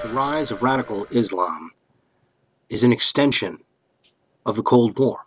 The rise of radical Islam is an extension of the Cold War,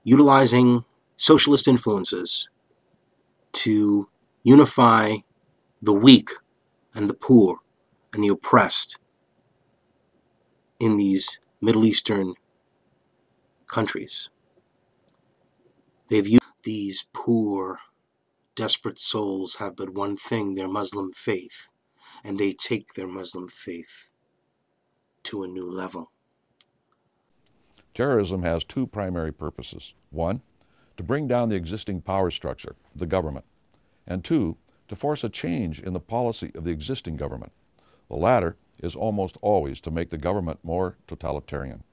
utilizing socialist influences to unify the weak and the poor and the oppressed in these Middle Eastern countries. They've used these poor, desperate souls have but one thing, their Muslim faith, and they take their Muslim faith to a new level. Terrorism has two primary purposes. One, to bring down the existing power structure, the government. And two, to force a change in the policy of the existing government. The latter is almost always to make the government more totalitarian.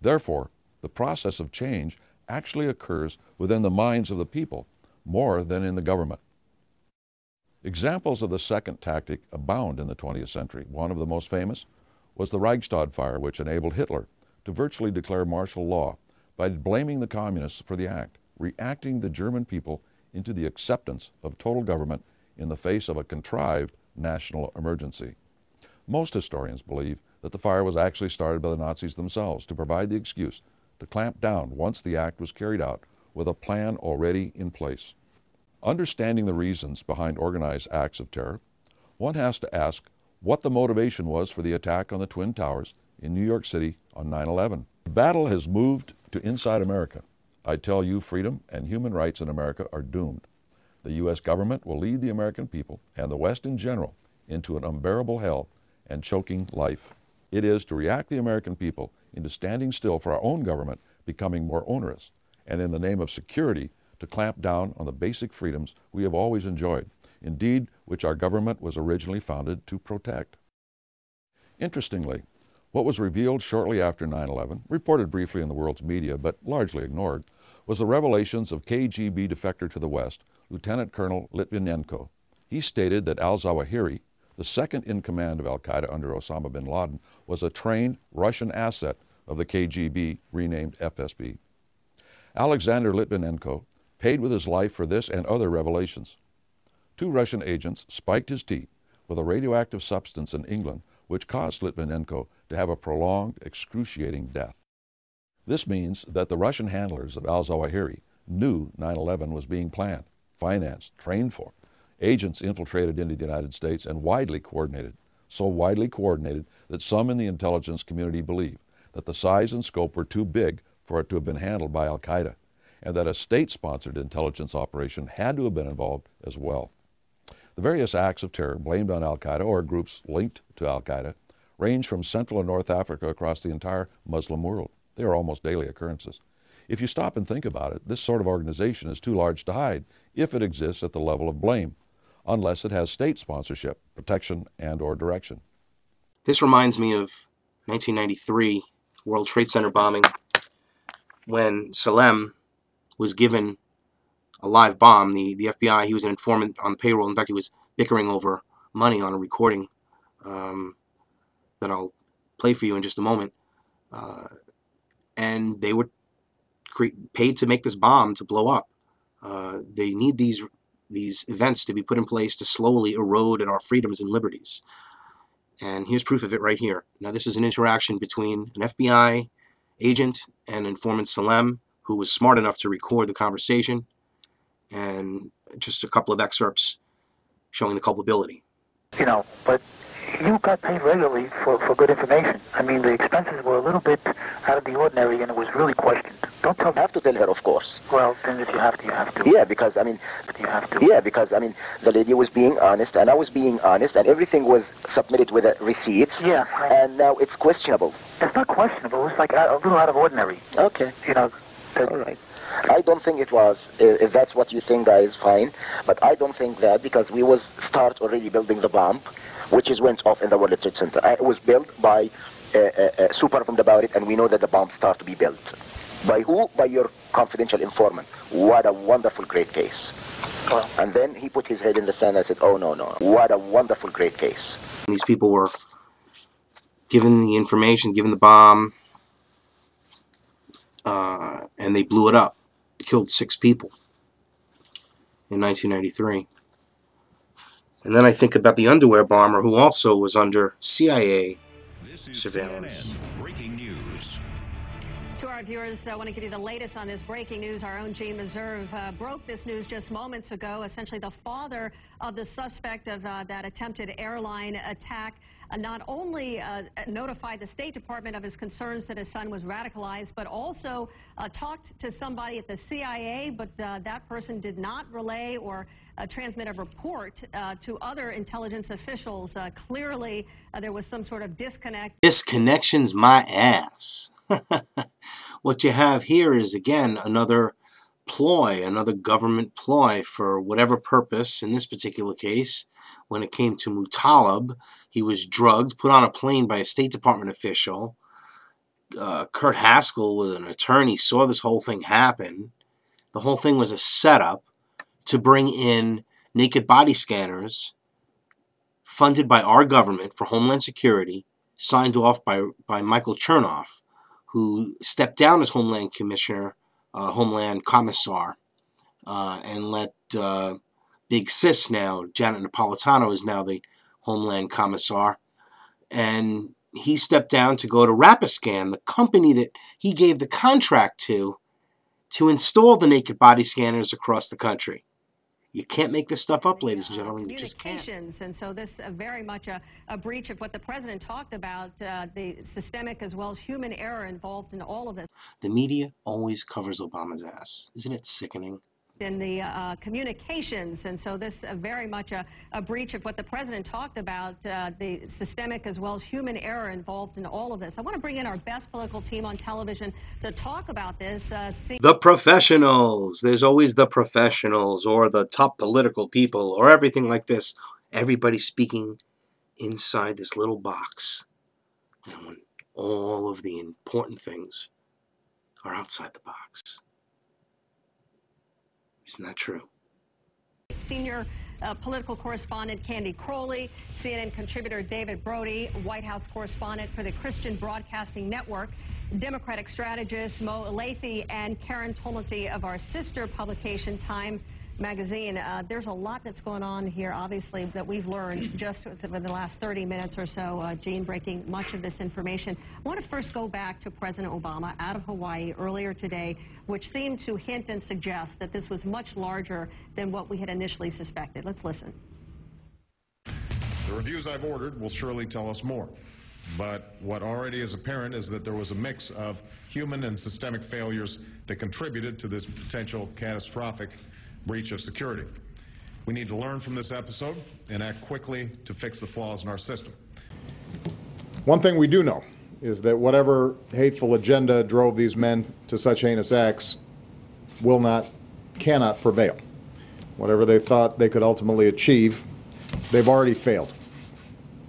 Therefore, the process of change actually occurs within the minds of the people more than in the government. Examples of the second tactic abound in the 20th century. One of the most famous was the Reichstag fire, which enabled Hitler to virtually declare martial law by blaming the communists for the act, reacting the German people into the acceptance of total government in the face of a contrived national emergency. Most historians believe that the fire was actually started by the Nazis themselves to provide the excuse to clamp down once the act was carried out with a plan already in place. Understanding the reasons behind organized acts of terror, one has to ask what the motivation was for the attack on the Twin Towers in New York City on 9/11. The battle has moved to inside America. I tell you, freedom and human rights in America are doomed. The U.S. government will lead the American people and the West in general into an unbearable hell and choking life. It is to react the American people into standing still for our own government becoming more onerous, and in the name of security to clamp down on the basic freedoms we have always enjoyed, indeed which our government was originally founded to protect. Interestingly, what was revealed shortly after 9/11, reported briefly in the world's media but largely ignored, was the revelations of KGB defector to the West, Lieutenant Colonel Litvinenko. He stated that al-Zawahiri, the second in command of al-Qaeda under Osama bin Laden, was a trained Russian asset of the KGB, renamed FSB. Alexander Litvinenko paid with his life for this and other revelations. Two Russian agents spiked his teeth with a radioactive substance in England, which caused Litvinenko to have a prolonged, excruciating death. This means that the Russian handlers of al-Zawahiri knew 9/11 was being planned, financed, trained for. Agents infiltrated into the United States and widely coordinated, so widely coordinated that some in the intelligence community believe that the size and scope were too big for it to have been handled by al-Qaeda, and that a state-sponsored intelligence operation had to have been involved as well. The various acts of terror blamed on al-Qaeda or groups linked to al-Qaeda range from Central and North Africa across the entire Muslim world. They are almost daily occurrences. If you stop and think about it, this sort of organization is too large to hide if it exists at the level of blame, unless it has state sponsorship, protection, and/or direction. This reminds me of 1993 World Trade Center bombing, when Salem was given a live bomb. The FBI, he was an informant on the payroll. In fact, he was bickering over money on a recording that I'll play for you in just a moment. And they were paid to make this bomb to blow up. They need these events to be put in place to slowly erode at our freedoms and liberties. And here's proof of it right here. Now, this is an interaction between an FBI agent and informant Salem, who was smart enough to record the conversation, and just a couple of excerpts showing the culpability. You know, but you got paid regularly for good information. I mean, the expenses were a little bit out of the ordinary, and it was really questioned. Don't tell me. I have to tell her, of course. Well, then if you have to, you have to. Yeah, because, I mean... But you have to. Yeah, because, I mean, the lady was being honest, and I was being honest, and everything was submitted with receipts. Yeah. And now it's questionable. It's not questionable. It's like a little out of ordinary. Okay. You know. All right. I don't think it was. If that's what you think, guys, fine. But I don't think that, because we was start already building the bomb, which is went off in the World Trade Center. It was built by super informed about it, and we know that the bomb start to be built. By who? By your confidential informant. What a wonderful, great case. Well, and then he put his head in the sand and said, oh, no, no. What a wonderful, great case. These people were given the information, given the bomb, and they blew it up. Killed 6 people in 1993. And then I think about the underwear bomber who also was under CIA surveillance. CNN breaking news. To our viewers, I want to give you the latest on this breaking news. Our own Gene Meserve broke this news just moments ago. Essentially, the father of the suspect of that attempted airline attack not only notified the State Department of his concerns that his son was radicalized, but also talked to somebody at the CIA, but that person did not relay or transmit a report to other intelligence officials. Clearly, there was some sort of disconnect. This connection's my ass. What you have here is, again, another ploy, another government ploy for whatever purpose. In this particular case, when it came to Muttalib, he was drugged, put on a plane by a State Department official. Kurt Haskell, with an attorney, saw this whole thing happen. The whole thing was a setup to bring in naked body scanners funded by our government for Homeland Security, signed off by Michael Chernoff, who stepped down as Homeland Commissioner, Homeland Commissar, and let Big Sis now, Janet Napolitano, is now the Homeland Commissar. And he stepped down to go to Rapiscan, the company that he gave the contract to install the naked body scanners across the country. You can't make this stuff up, ladies and gentlemen. You just can't. And so this very much a breach of what the president talked about, the systemic as well as human error involved in all of this. The media always covers Obama's ass. Isn't it sickening? In the communications, and so this very much a breach of what the president talked about, the systemic as well as human error involved in all of this. I want to bring in our best political team on television to talk about this. The professionals. There's always the professionals or the top political people or everything like this. Everybody speaking inside this little box. And when all of the important things are outside the box. Isn't that true? Senior political correspondent Candy Crowley, CNN contributor David Brody, White House correspondent for the Christian Broadcasting Network, Democratic strategist Mo Elathi, and Karen Tumulty of our sister publication, Time Magazine. There's a lot that's going on here, obviously, that we've learned just within the last 30 minutes or so, Gene, breaking much of this information. I want to first go back to President Obama out of Hawaii earlier today, which seemed to hint and suggest that this was much larger than what we had initially suspected. Let's listen. The reviews I've ordered will surely tell us more. But what already is apparent is that there was a mix of human and systemic failures that contributed to this potential catastrophic breach of security. We need to learn from this episode and act quickly to fix the flaws in our system. One thing we do know is that whatever hateful agenda drove these men to such heinous acts cannot prevail. Whatever they thought they could ultimately achieve, they've already failed.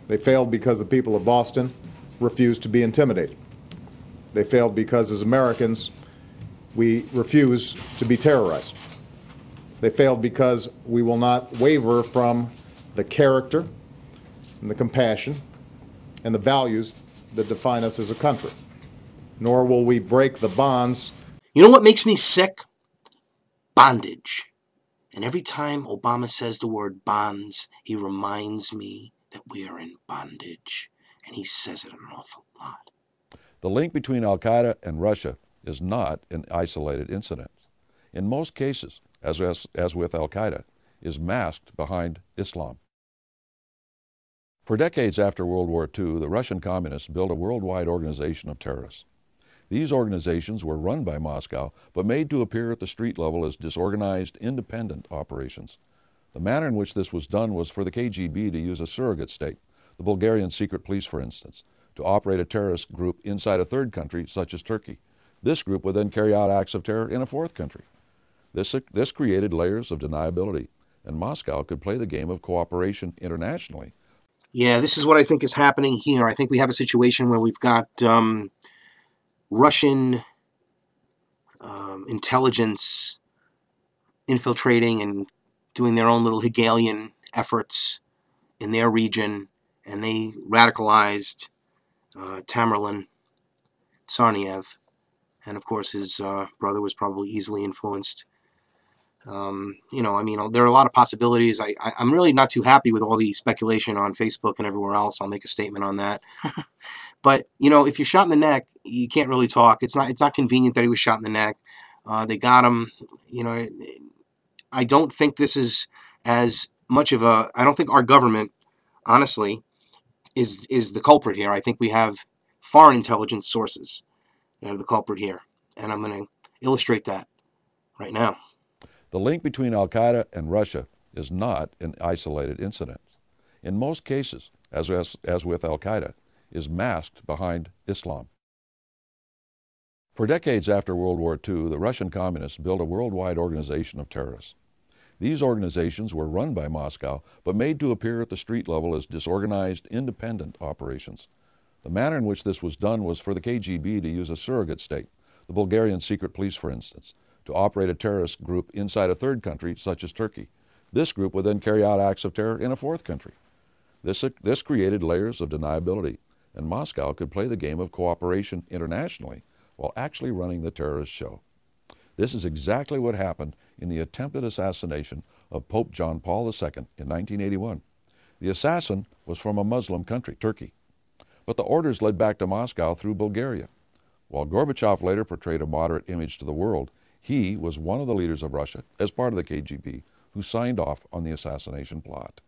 They failed because the people of Boston refused to be intimidated. They failed because, as Americans, we refuse to be terrorized. They failed because we will not waver from the character and the compassion and the values that define us as a country. Nor will we break the bonds. You know what makes me sick? Bondage. And every time Obama says the word bonds, he reminds me that we are in bondage. And he says it an awful lot. The link between al-Qaeda and Russia is not an isolated incident. In most cases, as with al-Qaeda, is masked behind Islam. For decades after World War II, the Russian communists built a worldwide organization of terrorists. These organizations were run by Moscow, but made to appear at the street level as disorganized, independent operations. The manner in which this was done was for the KGB to use a surrogate state, the Bulgarian secret police, for instance, to operate a terrorist group inside a third country, such as Turkey. This group would then carry out acts of terror in a fourth country. This created layers of deniability, and Moscow could play the game of cooperation internationally. Yeah, this is what I think is happening here. I think we have a situation where we've got Russian intelligence infiltrating and doing their own little Hegelian efforts in their region, and they radicalized Tamerlan Tsarnaev, and of course his brother was probably easily influenced I mean, there are a lot of possibilities. I'm really not too happy with all the speculation on Facebook and everywhere else. I'll make a statement on that. But, if you're shot in the neck, you can't really talk. It's not convenient that he was shot in the neck. They got him. I don't think this is as much of a... I don't think our government, honestly, is the culprit here. I think we have foreign intelligence sources that are the culprit here. And I'm going to illustrate that right now. The link between al-Qaeda and Russia is not an isolated incident. In most cases, as with al-Qaeda, is masked behind Islam. For decades after World War II, the Russian communists built a worldwide organization of terrorists. These organizations were run by Moscow, but made to appear at the street level as disorganized, independent operations. The manner in which this was done was for the KGB to use a surrogate state, the Bulgarian secret police, for instance, to operate a terrorist group inside a third country, such as Turkey. This group would then carry out acts of terror in a fourth country. This created layers of deniability, and Moscow could play the game of cooperation internationally while actually running the terrorist show. This is exactly what happened in the attempted assassination of Pope John Paul II in 1981. The assassin was from a Muslim country, Turkey, but the orders led back to Moscow through Bulgaria. While Gorbachev later portrayed a moderate image to the world, he was one of the leaders of Russia, as part of the KGB, who signed off on the assassination plot.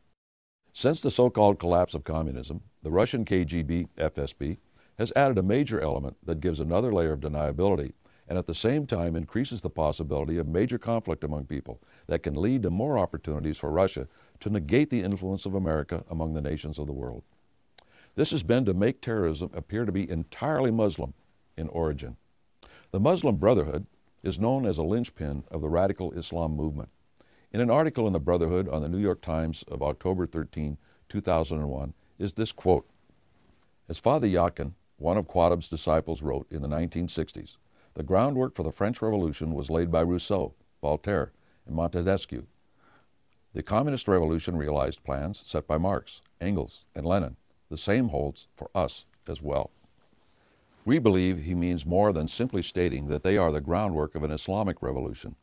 Since the so-called collapse of communism, the Russian KGB, FSB, has added a major element that gives another layer of deniability and at the same time increases the possibility of major conflict among people that can lead to more opportunities for Russia to negate the influence of America among the nations of the world. This has been to make terrorism appear to be entirely Muslim in origin. The Muslim Brotherhood is known as a linchpin of the radical Islam movement. In an article in the Brotherhood on the New York Times of October 13, 2001, is this quote: "As Father Yakin, one of Qutb's disciples, wrote in the 1960s, the groundwork for the French Revolution was laid by Rousseau, Voltaire, and Montesquieu. The Communist Revolution realized plans set by Marx, Engels, and Lenin. The same holds for us as well." We believe he means more than simply stating that they are the groundwork of an Islamic revolution,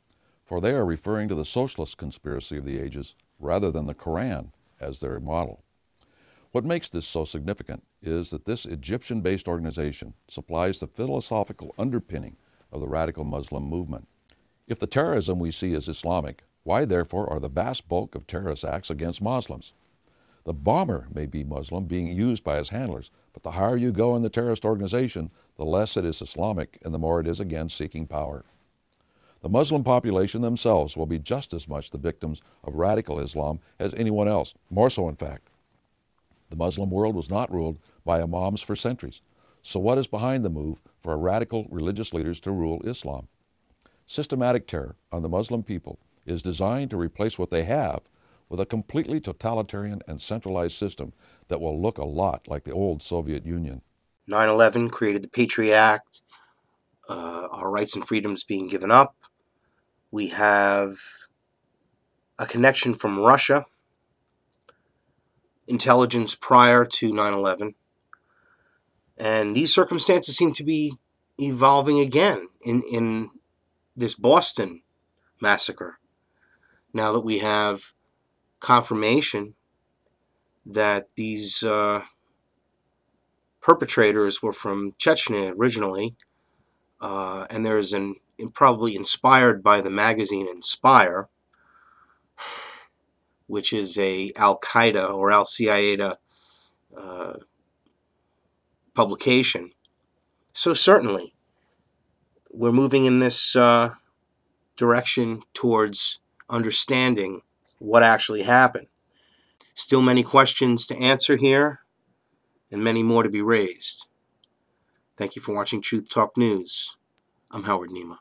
for they are referring to the socialist conspiracy of the ages rather than the Quran as their model. What makes this so significant is that this Egyptian-based organization supplies the philosophical underpinning of the radical Muslim movement. If the terrorism we see is Islamic, why therefore are the vast bulk of terrorist acts against Muslims? The bomber may be Muslim, being used by his handlers, but the higher you go in the terrorist organization, the less it is Islamic and the more it is again seeking power. The Muslim population themselves will be just as much the victims of radical Islam as anyone else, more so in fact. The Muslim world was not ruled by imams for centuries. So what is behind the move for radical religious leaders to rule Islam? Systematic terror on the Muslim people is designed to replace what they have with a completely totalitarian and centralized system that will look a lot like the old Soviet Union. 9/11 created the Patriot Act, our rights and freedoms being given up. We have a connection from Russia, intelligence prior to 9/11, and these circumstances seem to be evolving again in this Boston massacre. Now that we have confirmation that these perpetrators were from Chechnya originally, and there's probably inspired by the magazine Inspire, which is a Al-Qaeda or Al-Qaeda publication. So certainly, we're moving in this direction towards understanding what actually happened. Still many questions to answer here, and many more to be raised. Thank you for watching Truth Talk News. I'm Howard Nima.